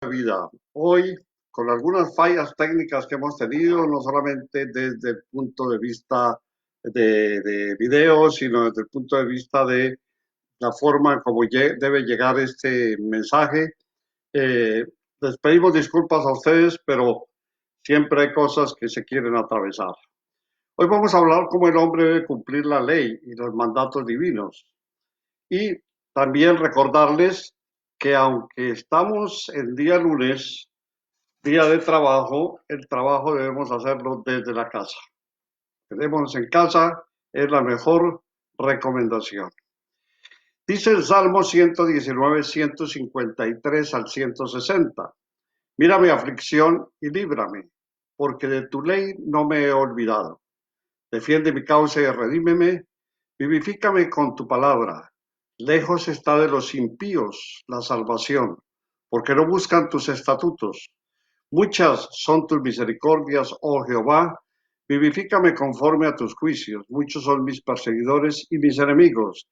Vida. Hoy, con algunas fallas técnicas que hemos tenido, no solamente desde el punto de vista de video, sino desde el punto de vista de la forma en cómo debe llegar este mensaje. Eh, Les pedimos disculpas a ustedes, pero siempre hay cosas que se quieren atravesar. Hoy vamos a hablar cómo el hombre debe cumplir la ley y los mandatos divinos. Y también recordarles que aunque estamos en día lunes, día de trabajo, el trabajo debemos hacerlo desde la casa. Quedémonos en casa, es la mejor recomendación. Dice el Salmo 119, 153 al 160. Mira mi aflicción y líbrame, porque de tu ley no me he olvidado. Defiende mi causa y redímeme, vivifícame con tu palabra. Lejos está de los impíos la salvación, porque no buscan tus estatutos. Muchas son tus misericordias, oh Jehová, vivifícame conforme a tus juicios. Muchos son mis perseguidores y mis enemigos,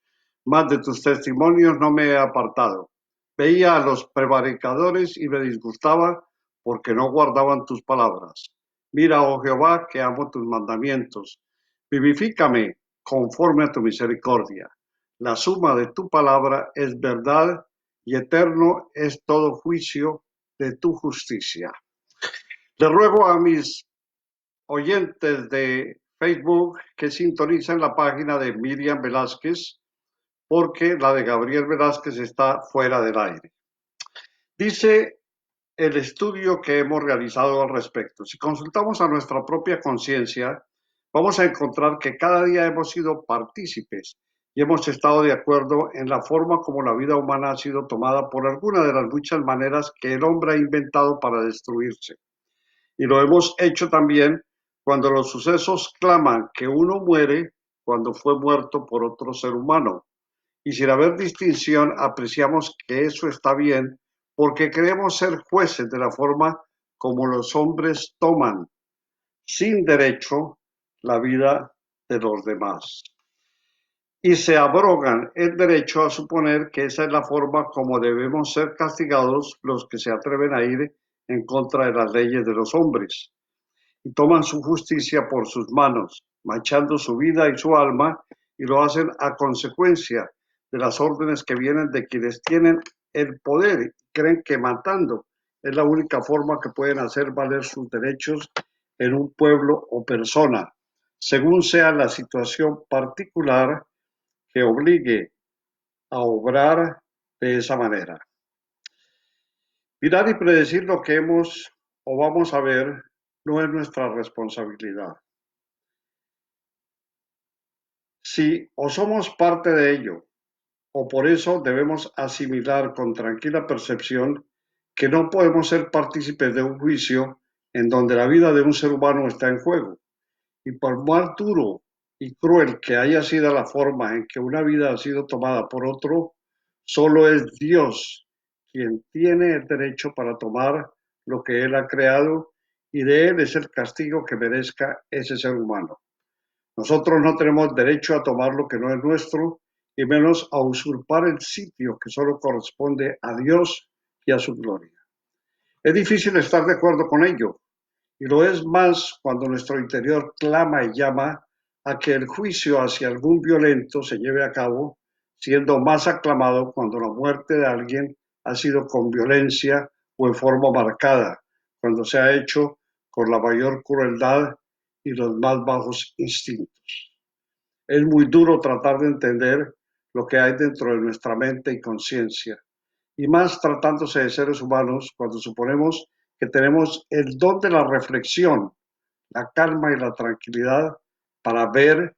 mas de tus testimonios no me he apartado. Veía a los prevaricadores y me disgustaba porque no guardaban tus palabras. Mira, oh Jehová, que amo tus mandamientos. Vivifícame conforme a tu misericordia. La suma de tu palabra es verdad y eterno es todo juicio de tu justicia. Le ruego a mis oyentes de Facebook que sintonicen la página de Miriam Velázquez porque la de Gabriel Velázquez está fuera del aire. Dice el estudio que hemos realizado al respecto. Si consultamos a nuestra propia conciencia, vamos a encontrar que cada día hemos sido partícipes y hemos estado de acuerdo en la forma como la vida humana ha sido tomada por alguna de las muchas maneras que el hombre ha inventado para destruirse. Y lo hemos hecho también cuando los sucesos claman que uno muere cuando fue muerto por otro ser humano. Y sin haber distinción, apreciamos que eso está bien porque queremos ser jueces de la forma como los hombres toman, sin derecho, la vida de los demás. Y se abrogan el derecho a suponer que esa es la forma como debemos ser castigados los que se atreven a ir en contra de las leyes de los hombres y toman su justicia por sus manos, manchando su vida y su alma, y lo hacen a consecuencia de las órdenes que vienen de quienes tienen el poder y creen que matando es la única forma que pueden hacer valer sus derechos en un pueblo o persona, según sea la situación particular que obligue a obrar de esa manera. Mirar y predecir lo que hemos o vamos a ver no es nuestra responsabilidad. Si o somos parte de ello, o por eso debemos asimilar con tranquila percepción que no podemos ser partícipes de un juicio en donde la vida de un ser humano está en juego. Y por más duro y cruel que haya sido la forma en que una vida ha sido tomada por otro, solo es Dios quien tiene el derecho para tomar lo que Él ha creado y de Él es el castigo que merezca ese ser humano. Nosotros no tenemos derecho a tomar lo que no es nuestro y menos a usurpar el sitio que solo corresponde a Dios y a su gloria. Es difícil estar de acuerdo con ello, y lo es más cuando nuestro interior clama y llama a que el juicio hacia algún violento se lleve a cabo, siendo más aclamado cuando la muerte de alguien ha sido con violencia o en forma marcada, cuando se ha hecho con la mayor crueldad y los más bajos instintos. Es muy duro tratar de entender lo que hay dentro de nuestra mente y conciencia, y más tratándose de seres humanos cuando suponemos que tenemos el don de la reflexión, la calma y la tranquilidad para ver,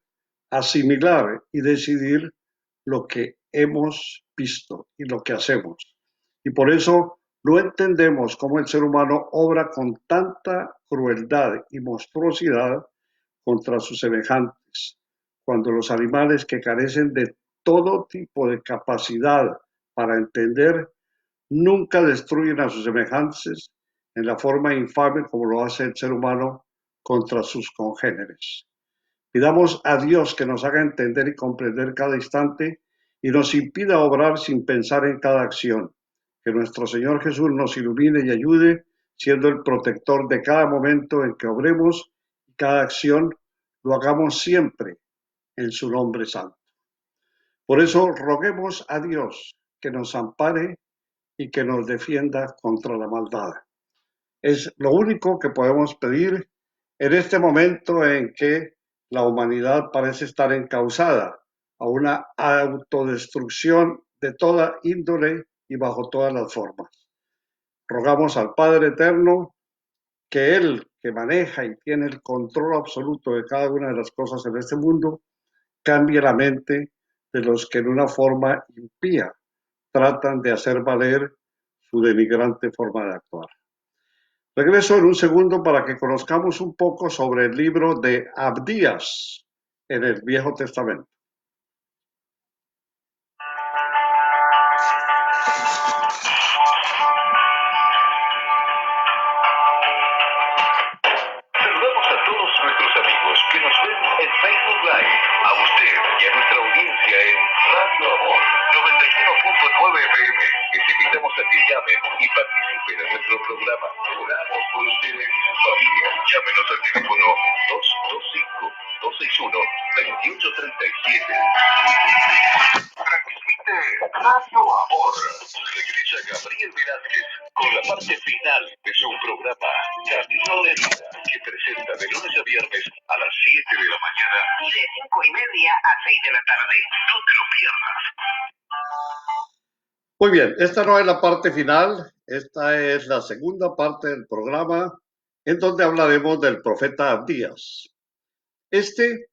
asimilar y decidir lo que hemos visto y lo que hacemos. Y por eso no entendemos cómo el ser humano obra con tanta crueldad y monstruosidad contra sus semejantes, cuando los animales que carecen de todo tipo de capacidad para entender nunca destruyen a sus semejantes en la forma infame como lo hace el ser humano contra sus congéneres. Pidamos a Dios que nos haga entender y comprender cada instante y nos impida obrar sin pensar en cada acción, Que nuestro Señor Jesús nos ilumine y ayude, siendo el protector de cada momento en que obremos y cada acción lo hagamos siempre en su nombre santo. Por eso roguemos a Dios que nos ampare y que nos defienda contra la maldad. Es lo único que podemos pedir en este momento en que la humanidad parece estar encauzada a una autodestrucción de toda índole y bajo todas las formas. Rogamos al Padre Eterno que Él, que maneja y tiene el control absoluto de cada una de las cosas en este mundo, cambie la mente de los que en una forma impía tratan de hacer valer su denigrante forma de actuar. Regreso en un segundo para que conozcamos un poco sobre el libro de Abdías en el Viejo Testamento. Saludamos a todos nuestros amigos que nos ven en Facebook Live, a usted y a nuestra audiencia en Radio Amor 91.9 FM. Les invitamos a que llamen y participen en nuestro programa. Oramos por ustedes y sus familias. Llámenos al teléfono 225-261-2837. Transmite Radio Amor. Regresa Gabriel Velázquez con la parte final de su programa Camino de Vida, que presenta de lunes a viernes a las 7 de la mañana y de 5:30 a 6 de la tarde. No te lo pierdas. Muy bien, esta no es la parte final, esta es la segunda parte del programa en donde hablaremos del profeta Abdías. Este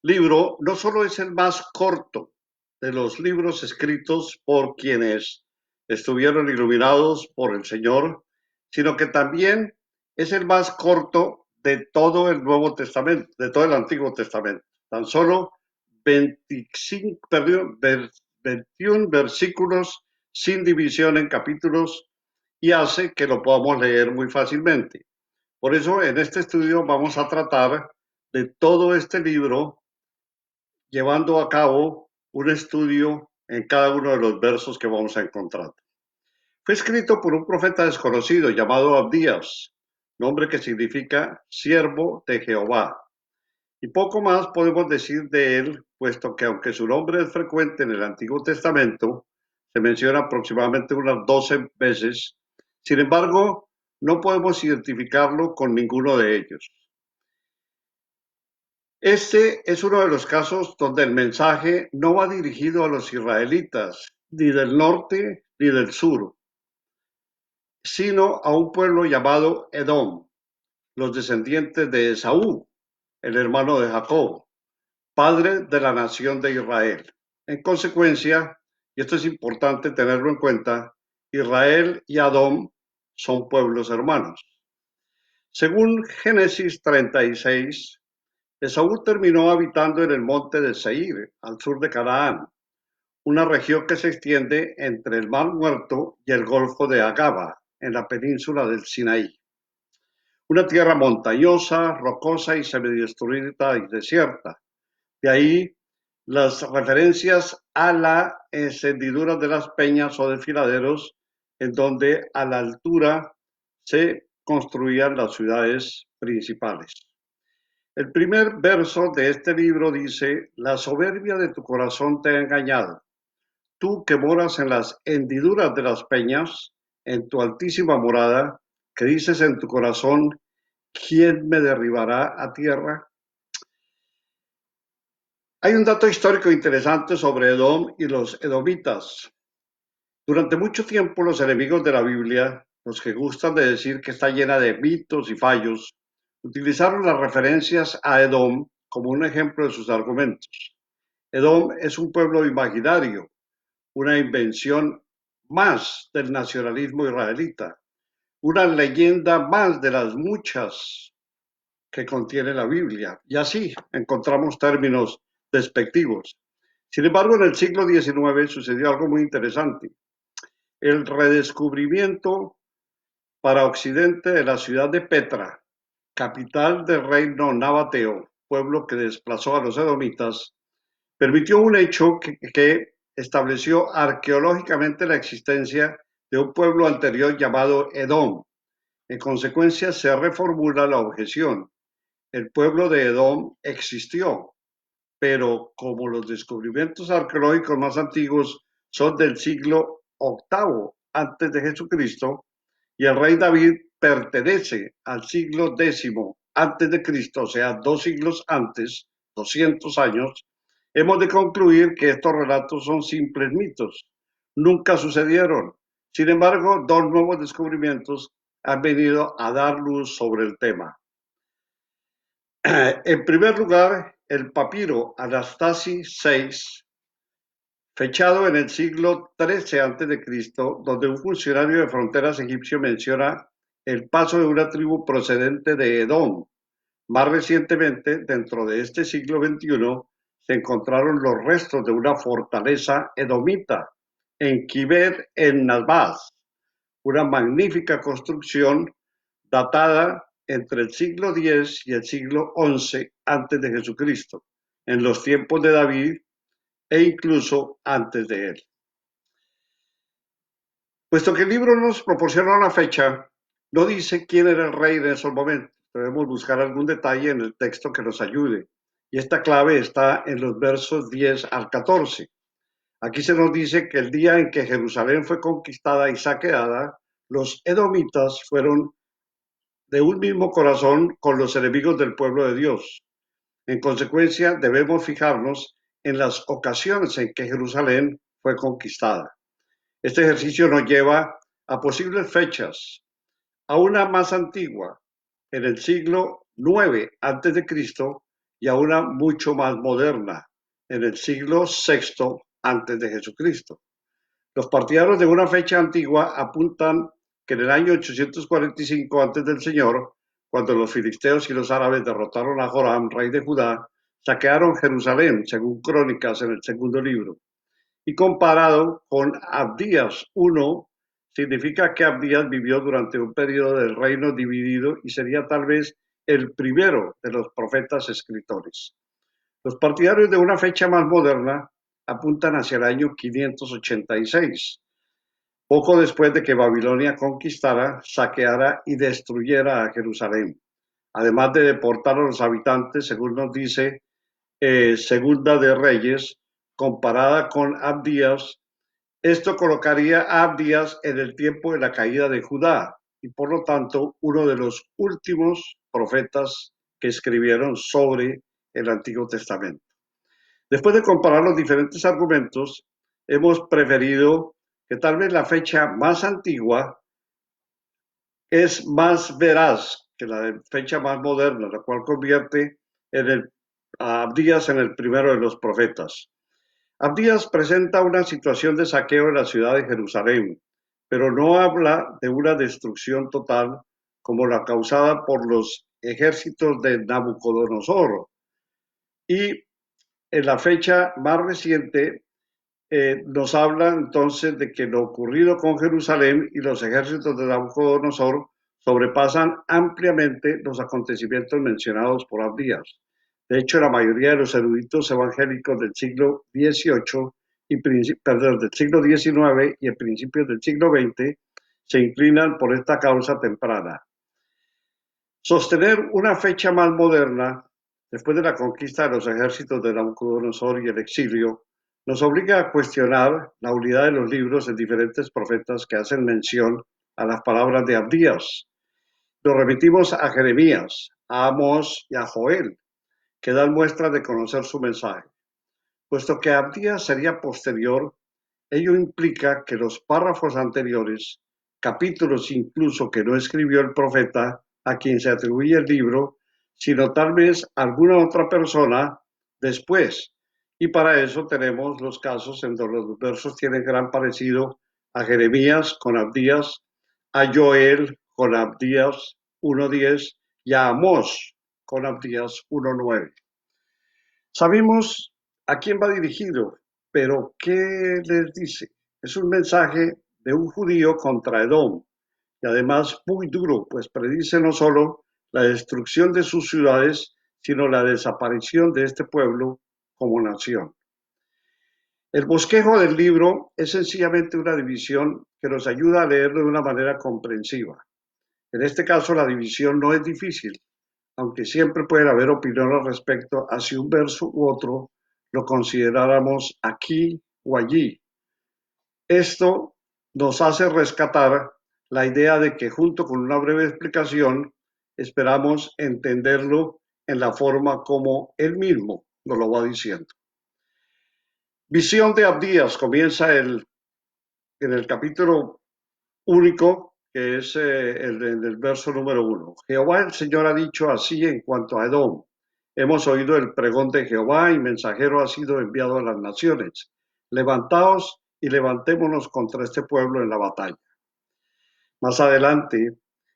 libro no solo es el más corto de los libros escritos por quienes estuvieron iluminados por el Señor, sino que también es el más corto de todo el Nuevo Testamento, de todo el Antiguo Testamento. Tan solo 21 versículos sin división en capítulos y hace que lo podamos leer muy fácilmente. Por eso en este estudio vamos a tratar de todo este libro, llevando a cabo un estudio en cada uno de los versos que vamos a encontrar. Fue escrito por un profeta desconocido llamado Abdías, nombre que significa siervo de Jehová. Y poco más podemos decir de él, puesto que aunque su nombre es frecuente en el Antiguo Testamento, se menciona aproximadamente unas 12 veces, sin embargo, no podemos identificarlo con ninguno de ellos. Este es uno de los casos donde el mensaje no va dirigido a los israelitas, ni del norte ni del sur, sino a un pueblo llamado Edom, los descendientes de Esaú, el hermano de Jacob, padre de la nación de Israel. En consecuencia, y esto es importante tenerlo en cuenta, Israel y Edom son pueblos hermanos. Según Génesis 36, Esaú terminó habitando en el monte de Seir, al sur de Canaán, una región que se extiende entre el Mar Muerto y el Golfo de Agaba, en la península del Sinaí. Una tierra montañosa, rocosa y semidestruida y desierta. De ahí las referencias a las hendiduras de las peñas o desfiladeros, en donde a la altura se construían las ciudades principales. El primer verso de este libro dice: la soberbia de tu corazón te ha engañado. Tú que moras en las hendiduras de las peñas, en tu altísima morada, que dices en tu corazón: ¿quién me derribará a tierra? Hay un dato histórico interesante sobre Edom y los edomitas. Durante mucho tiempo los enemigos de la Biblia, los que gustan de decir que está llena de mitos y fallos, utilizaron las referencias a Edom como un ejemplo de sus argumentos. Edom es un pueblo imaginario, una invención más del nacionalismo israelita, una leyenda más de las muchas que contiene la Biblia. Y así encontramos términos despectivos. Sin embargo, en el siglo XIX sucedió algo muy interesante. El redescubrimiento para Occidente de la ciudad de Petra, capital del reino nabateo, pueblo que desplazó a los edomitas, permitió un hecho que estableció arqueológicamente la existencia de un pueblo anterior llamado Edom. En consecuencia, se reformula la objeción. El pueblo de Edom existió, pero como los descubrimientos arqueológicos más antiguos son del siglo VIII antes de Jesucristo y el rey David pertenece al siglo X antes de Cristo, o sea, 2 siglos antes, 200 años, hemos de concluir que estos relatos son simples mitos. Nunca sucedieron. Sin embargo, dos nuevos descubrimientos han venido a dar luz sobre el tema. En primer lugar, el papiro Anastasi VI, fechado en el siglo XIII a.C., donde un funcionario de fronteras egipcio menciona el paso de una tribu procedente de Edom. Más recientemente, dentro de este siglo XXI, se encontraron los restos de una fortaleza edomita en Kiber en Nazbaz, una magnífica construcción datada entre el siglo X y el siglo XI antes de Jesucristo, en los tiempos de David e incluso antes de él. Puesto que el libro nos proporciona una fecha, no dice quién era el rey en esos momentos. Debemos buscar algún detalle en el texto que nos ayude. Y esta clave está en los versos 10 al 14. Aquí se nos dice que el día en que Jerusalén fue conquistada y saqueada, los edomitas fueron de un mismo corazón con los enemigos del pueblo de Dios. En consecuencia, debemos fijarnos en las ocasiones en que Jerusalén fue conquistada. Este ejercicio nos lleva a posibles fechas, a una más antigua, en el siglo IX a.C., y a una mucho más moderna, en el siglo VI antes de Jesucristo. Los partidarios de una fecha antigua apuntan que en el año 845 antes del Señor, cuando los filisteos y los árabes derrotaron a Joram, rey de Judá, saquearon Jerusalén, según Crónicas en el segundo libro. Y comparado con Abdías I, significa que Abdías vivió durante un periodo del reino dividido y sería tal vez el primero de los profetas escritores. Los partidarios de una fecha más moderna apuntan hacia el año 586, poco después de que Babilonia conquistara, saqueara y destruyera a Jerusalén, además de deportar a los habitantes, según nos dice Segunda de Reyes, comparada con Abdías. Esto colocaría a Abdías en el tiempo de la caída de Judá y por lo tanto uno de los últimos profetas que escribieron sobre el Antiguo Testamento. Después de comparar los diferentes argumentos, hemos preferido que tal vez la fecha más antigua es más veraz que la fecha más moderna, la cual convierte a Abdías en el primero de los profetas. Abdías presenta una situación de saqueo en la ciudad de Jerusalén, pero no habla de una destrucción total como la causada por los ejércitos de Nabucodonosor. Y en la fecha más reciente nos habla entonces de que lo ocurrido con Jerusalén y los ejércitos de Nabucodonosor sobrepasan ampliamente los acontecimientos mencionados por Abdías. De hecho, la mayoría de los eruditos evangélicos del siglo XVIII del siglo XIX y principios del siglo XX se inclinan por esta causa temprana. Sostener una fecha más moderna, después de la conquista de los ejércitos de Nabucodonosor y el exilio, nos obliga a cuestionar la unidad de los libros de diferentes profetas que hacen mención a las palabras de Abdías. Nos remitimos a Jeremías, a Amós y a Joel, que dan muestras de conocer su mensaje. Puesto que Abdías sería posterior, ello implica que los párrafos anteriores, capítulos incluso que no escribió el profeta a quien se atribuye el libro, sino tal vez alguna otra persona después. Y para eso tenemos los casos en donde los versos tienen gran parecido a Jeremías con Abdías, a Joel con Abdías 1.10 y a Amós con Abdías 1.9. Sabemos a quién va dirigido, pero ¿qué les dice? Es un mensaje de un judío contra Edom y además muy duro, pues predice no solo la destrucción de sus ciudades, sino la desaparición de este pueblo como nación. El bosquejo del libro es sencillamente una división que nos ayuda a leerlo de una manera comprensiva. En este caso, la división no es difícil, aunque siempre puede haber opiniones respecto a si un verso u otro lo consideráramos aquí o allí. Esto nos hace rescatar la idea de que junto con una breve explicación esperamos entenderlo en la forma como él mismo nos lo va diciendo. Visión de Abdías comienza en el capítulo único, que es el verso número 1. Jehová el Señor ha dicho así en cuanto a Edom. Hemos oído el pregón de Jehová y mensajero ha sido enviado a las naciones. Levantaos y levantémonos contra este pueblo en la batalla. Más adelante,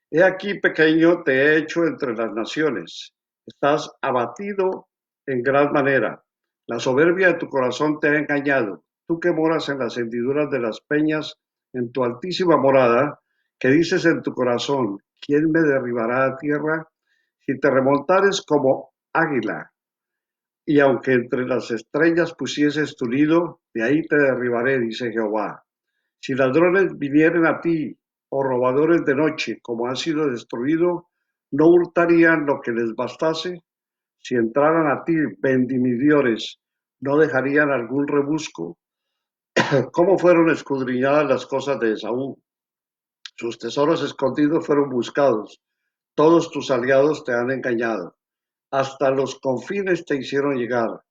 he aquí pequeño te he hecho entre las naciones. Estás abatido en gran manera. La soberbia de tu corazón te ha engañado. Tú que moras en las hendiduras de las peñas, en tu altísima morada, que dices en tu corazón, ¿quién me derribará a tierra? Si te remontares como águila, y aunque entre las estrellas pusieses tu nido, de ahí te derribaré, dice Jehová. Si ladrones vinieren a ti, o robadores de noche, como ha sido destruido, no hurtarían lo que les bastase. Si entraran a ti vendimidores, no dejarían algún rebusco. ¿Cómo fueron escudriñadas las cosas de Esaú? Sus tesoros escondidos fueron buscados. Todos tus aliados te han engañado. Hasta los confines te hicieron llegar.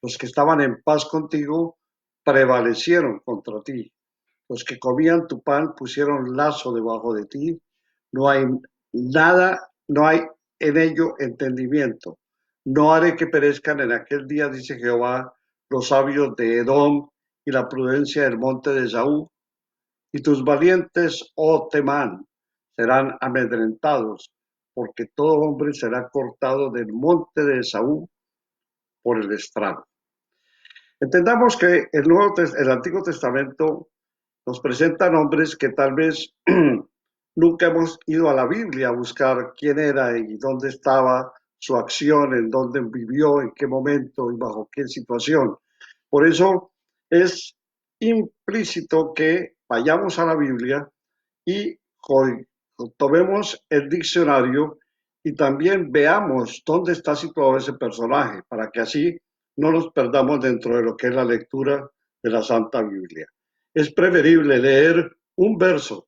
Los que estaban en paz contigo prevalecieron contra ti. Los que comían tu pan pusieron lazo debajo de ti. No hay nada, no hay en ello entendimiento. No haré que perezcan en aquel día, dice Jehová, los sabios de Edom y la prudencia del monte de Esaú. Y tus valientes, oh Temán, serán amedrentados, porque todo hombre será cortado del monte de Esaú por el estrago. Entendamos que el Antiguo Testamento nos presenta nombres que tal vez nunca hemos ido a la Biblia a buscar quién era y dónde estaba su acción, en dónde vivió, en qué momento y bajo qué situación. Por eso es implícito que vayamos a la Biblia y tomemos el diccionario y también veamos dónde está situado ese personaje, para que así no nos perdamos dentro de lo que es la lectura de la Santa Biblia. Es preferible leer un verso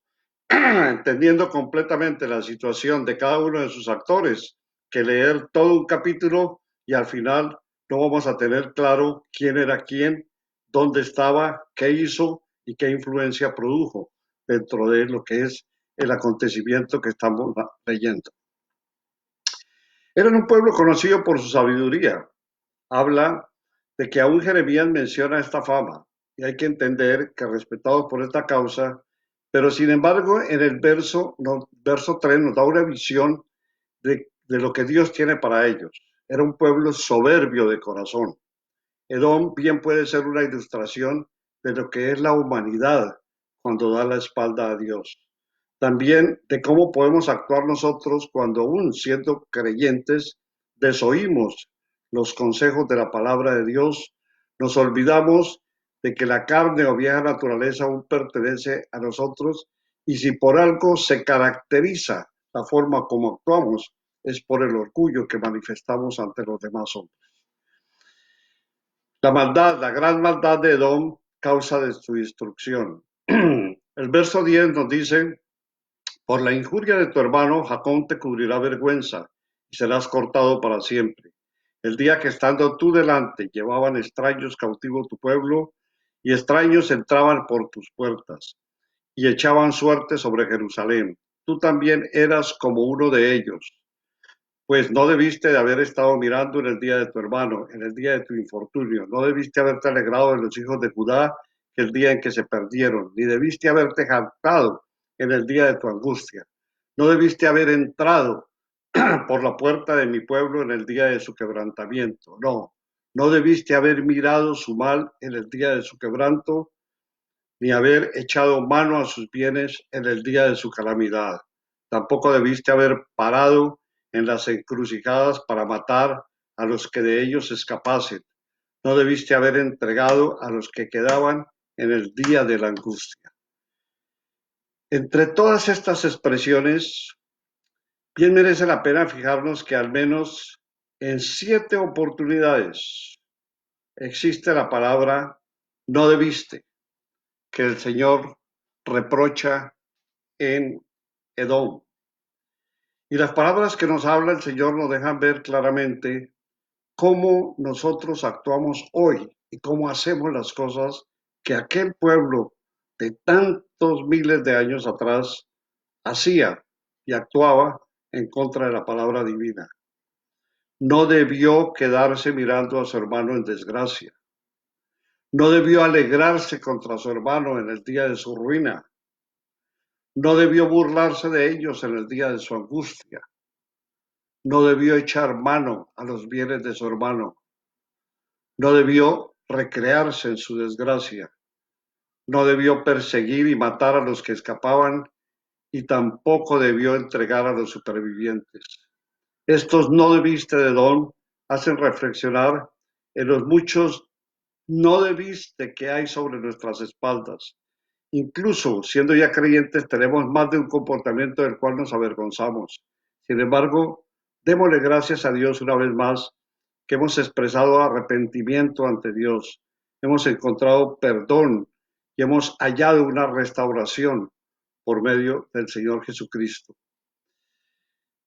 entendiendo completamente la situación de cada uno de sus actores que leer todo un capítulo y al final no vamos a tener claro quién era quién, dónde estaba, qué hizo y qué influencia produjo dentro de lo que es el acontecimiento que estamos leyendo. Eran un pueblo conocido por su sabiduría. Habla de que aún Jeremías menciona esta fama y hay que entender que respetados por esta causa, pero sin embargo en el verso 3 nos da una visión de lo que Dios tiene para ellos. Era un pueblo soberbio de corazón. Edom bien puede ser una ilustración de lo que es la humanidad cuando da la espalda a Dios. También de cómo podemos actuar nosotros cuando aún siendo creyentes desoímos los consejos de la palabra de Dios, nos olvidamos de que la carne o vieja naturaleza aún pertenece a nosotros y si por algo se caracteriza la forma como actuamos es por el orgullo que manifestamos ante los demás hombres. La maldad, la gran maldad de Edom causa de su destrucción. El verso 10 nos dice, por la injuria de tu hermano, Jacob te cubrirá vergüenza y serás cortado para siempre. El día que estando tú delante llevaban extraños cautivo tu pueblo y extraños entraban por tus puertas y echaban suerte sobre Jerusalén. Tú también eras como uno de ellos, pues no debiste de haber estado mirando en el día de tu hermano, en el día de tu infortunio. No debiste haberte alegrado de los hijos de Judá el día en que se perdieron, ni debiste haberte jactado en el día de tu angustia. No debiste haber entrado por la puerta de mi pueblo en el día de su quebrantamiento. No, no debiste haber mirado su mal en el día de su quebranto, ni haber echado mano a sus bienes en el día de su calamidad. Tampoco debiste haber parado en las encrucijadas para matar a los que de ellos escapasen. no debiste haber entregado a los que quedaban en el día de la angustia. Entre todas estas expresiones, bien merece la pena fijarnos que al menos en 7 oportunidades existe la palabra no debiste, que el Señor reprocha en Edom. Y las palabras que nos habla el Señor nos dejan ver claramente cómo nosotros actuamos hoy y cómo hacemos las cosas que aquel pueblo de tantos miles de años atrás hacía y actuaba en contra de la palabra divina. No debió quedarse mirando a su hermano en desgracia. No debió alegrarse contra su hermano en el día de su ruina. No debió burlarse de ellos en el día de su angustia. No debió echar mano a los bienes de su hermano. No debió recrearse en su desgracia. No debió perseguir y matar a los que escapaban y tampoco debió entregar a los supervivientes. Estos no debiste de Don hacen reflexionar en los muchos no debiste que hay sobre nuestras espaldas. Incluso siendo ya creyentes tenemos más de un comportamiento del cual nos avergonzamos. Sin embargo, démosle gracias a Dios una vez más que hemos expresado arrepentimiento ante Dios, hemos encontrado perdón y hemos hallado una restauración por medio del Señor Jesucristo.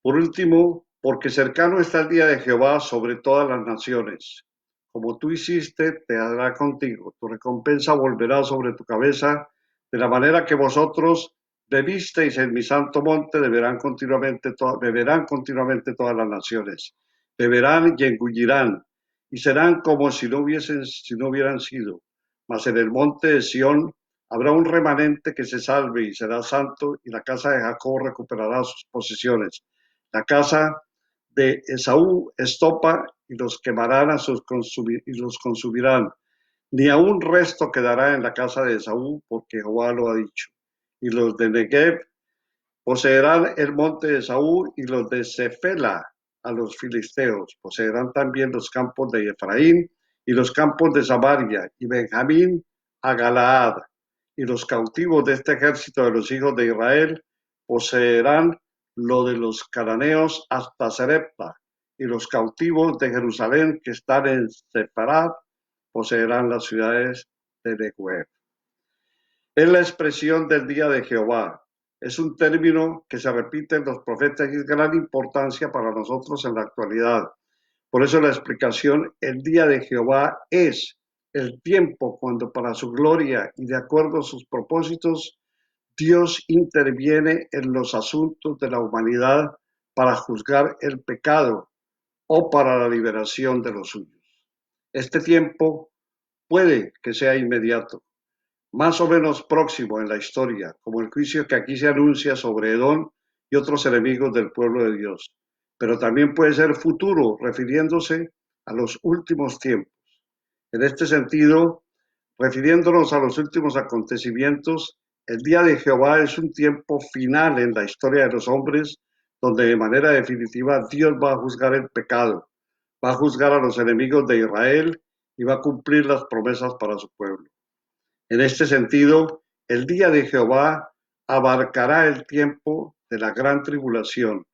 Por último, porque cercano está el día de Jehová sobre todas las naciones. Como tú hiciste, te hará contigo. Tu recompensa volverá sobre tu cabeza, de la manera que vosotros bebisteis en mi santo monte, beberán continuamente todas las naciones. Beberán y engullirán, y serán como si no hubieran sido. Mas en el monte de Sión habrá un remanente que se salve y será santo, y la casa de Jacob recuperará sus posesiones. La casa de Esaú estopa y los quemarán y los consumirán. Ni aun resto quedará en la casa de Esaú, porque Jehová lo ha dicho. Y los de Negev poseerán el monte de Esaú, y los de Cefela a los filisteos. Poseerán también los campos de Efraín y los campos de Samaria, y Benjamín a Galaad. Y los cautivos de este ejército de los hijos de Israel poseerán lo de los cananeos hasta Sarepta, y los cautivos de Jerusalén que están en Separat poseerán las ciudades de Neguev. Es la expresión del día de Jehová. Es un término que se repite en los profetas y es gran importancia para nosotros en la actualidad. Por eso la explicación, el día de Jehová es el tiempo cuando para su gloria y de acuerdo a sus propósitos, Dios interviene en los asuntos de la humanidad para juzgar el pecado o para la liberación de los suyos. Este tiempo puede que sea inmediato, más o menos próximo en la historia, como el juicio que aquí se anuncia sobre Edom y otros enemigos del pueblo de Dios, pero también puede ser futuro, refiriéndose a los últimos tiempos. En este sentido, refiriéndonos a los últimos acontecimientos, el día de Jehová es un tiempo final en la historia de los hombres, donde de manera definitiva Dios va a juzgar el pecado, va a juzgar a los enemigos de Israel y va a cumplir las promesas para su pueblo. En este sentido, el día de Jehová abarcará el tiempo de la gran tribulación,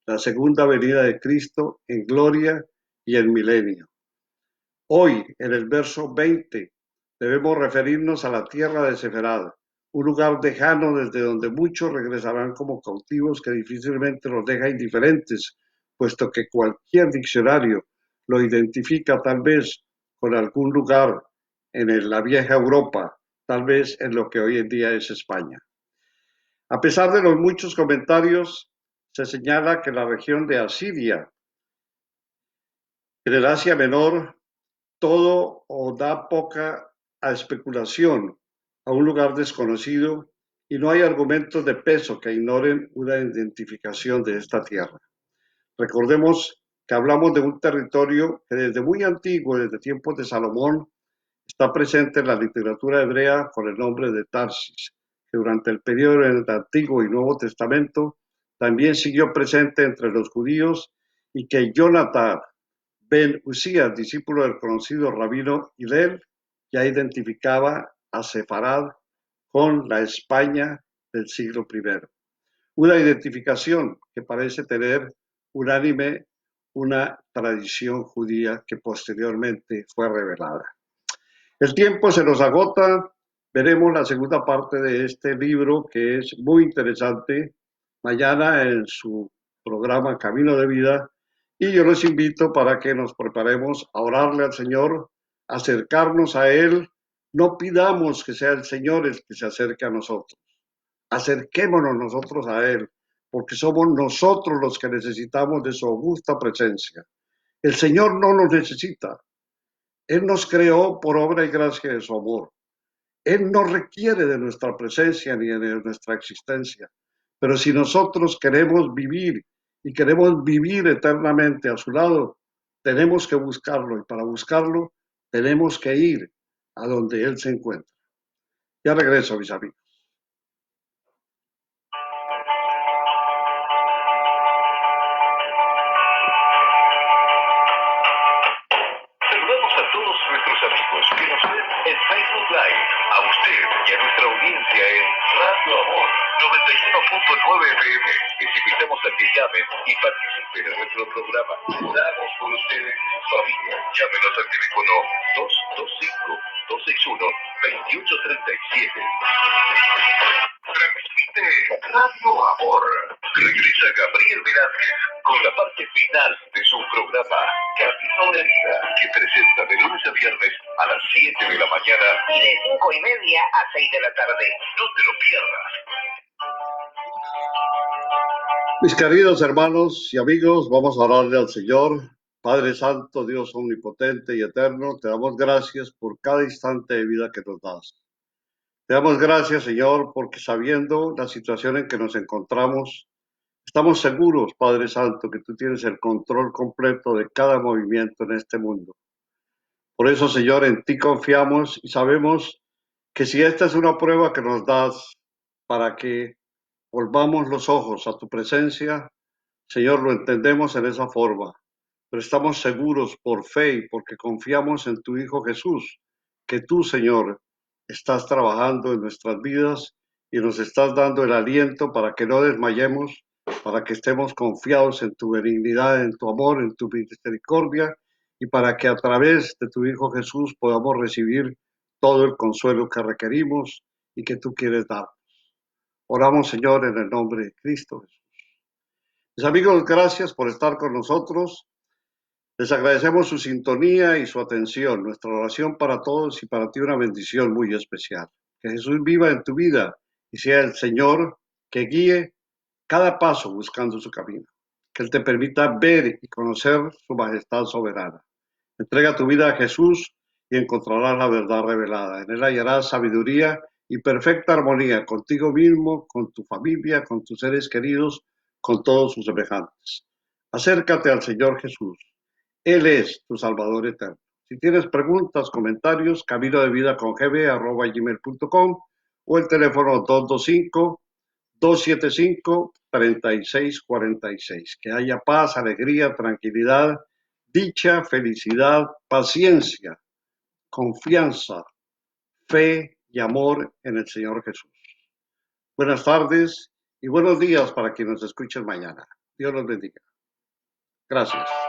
la segunda venida de Cristo en gloria y en milenio. Hoy, en el verso 20, debemos referirnos a la tierra de Seferad, un lugar lejano desde donde muchos regresarán como cautivos que difícilmente los deja indiferentes, puesto que cualquier diccionario lo identifica tal vez con algún lugar en la vieja Europa, tal vez en lo que hoy en día es España. A pesar de los muchos comentarios, se señala que la región de Asiria, en el Asia Menor, todo o da poca a especulación a un lugar desconocido y no hay argumentos de peso que ignoren una identificación de esta tierra. Recordemos que hablamos de un territorio que desde muy antiguo, desde tiempos de Salomón, está presente en la literatura hebrea con el nombre de Tarsis, que durante el periodo del Antiguo y Nuevo Testamento también siguió presente entre los judíos y que Jonatán Ben Usías, discípulo del conocido rabino Hillel, ya identificaba a Sefarad con la España del siglo I. Una identificación que parece tener unánime una tradición judía que posteriormente fue revelada. El tiempo se nos agota, veremos la segunda parte de este libro que es muy interesante mañana en su programa Camino de Vida y yo los invito para que nos preparemos a orarle al Señor, acercarnos a Él, no pidamos que sea el Señor el que se acerque a nosotros, acerquémonos nosotros a Él, porque somos nosotros los que necesitamos de su augusta presencia. El Señor no nos necesita, Él nos creó por obra y gracia de su amor. Él no requiere de nuestra presencia ni de nuestra existencia. Pero si nosotros queremos vivir y queremos vivir eternamente a su lado, tenemos que buscarlo y para buscarlo tenemos que ir a donde Él se encuentra. Ya regreso, mis amigos. Saludamos a todos nuestros amigos que nos ven en Facebook Live, a usted y a nuestra audiencia en Radio Amor 91.9 FM. Les invitamos a que llamen y participen en nuestro programa. Oramos por ustedes y sus familias. Llámenos al teléfono 225-261-2837. Transmite Radio Amor. Regresa Gabriel Velázquez con la parte final de su programa Camino de Vida, que presenta de lunes a viernes a las 7 de la mañana y de 5:30 a 6 de la tarde. No te lo pierdas. Mis queridos hermanos y amigos, vamos a orarle al Señor. Padre Santo, Dios omnipotente y eterno, te damos gracias por cada instante de vida que nos das. Te damos gracias, Señor, porque sabiendo la situación en que nos encontramos, estamos seguros, Padre Santo, que tú tienes el control completo de cada movimiento en este mundo. Por eso, Señor, en ti confiamos y sabemos que si esta es una prueba que nos das para que volvamos los ojos a tu presencia, Señor, lo entendemos en esa forma, pero estamos seguros por fe y porque confiamos en tu Hijo Jesús, que tú, Señor, estás trabajando en nuestras vidas y nos estás dando el aliento para que no desmayemos, para que estemos confiados en tu benignidad, en tu amor, en tu misericordia y para que a través de tu Hijo Jesús podamos recibir todo el consuelo que requerimos y que tú quieres dar. Oramos, Señor, en el nombre de Cristo Jesús. Mis amigos, gracias por estar con nosotros. Les agradecemos su sintonía y su atención. Nuestra oración para todos y para ti una bendición muy especial. Que Jesús viva en tu vida y sea el Señor que guíe cada paso buscando su camino. Que Él te permita ver y conocer su majestad soberana. Entrega tu vida a Jesús y encontrarás la verdad revelada. En Él hallarás sabiduría y perfecta armonía contigo mismo, con tu familia, con tus seres queridos, con todos sus semejantes. Acércate al Señor Jesús. Él es tu Salvador eterno. Si tienes preguntas, comentarios, caminodevidacongb@gmail.com o el teléfono 225-275-3646. Que haya paz, alegría, tranquilidad, dicha, felicidad, paciencia, confianza, fe y amor en el Señor Jesús. Buenas tardes y buenos días para quienes nos escuchen mañana. Dios los bendiga. Gracias.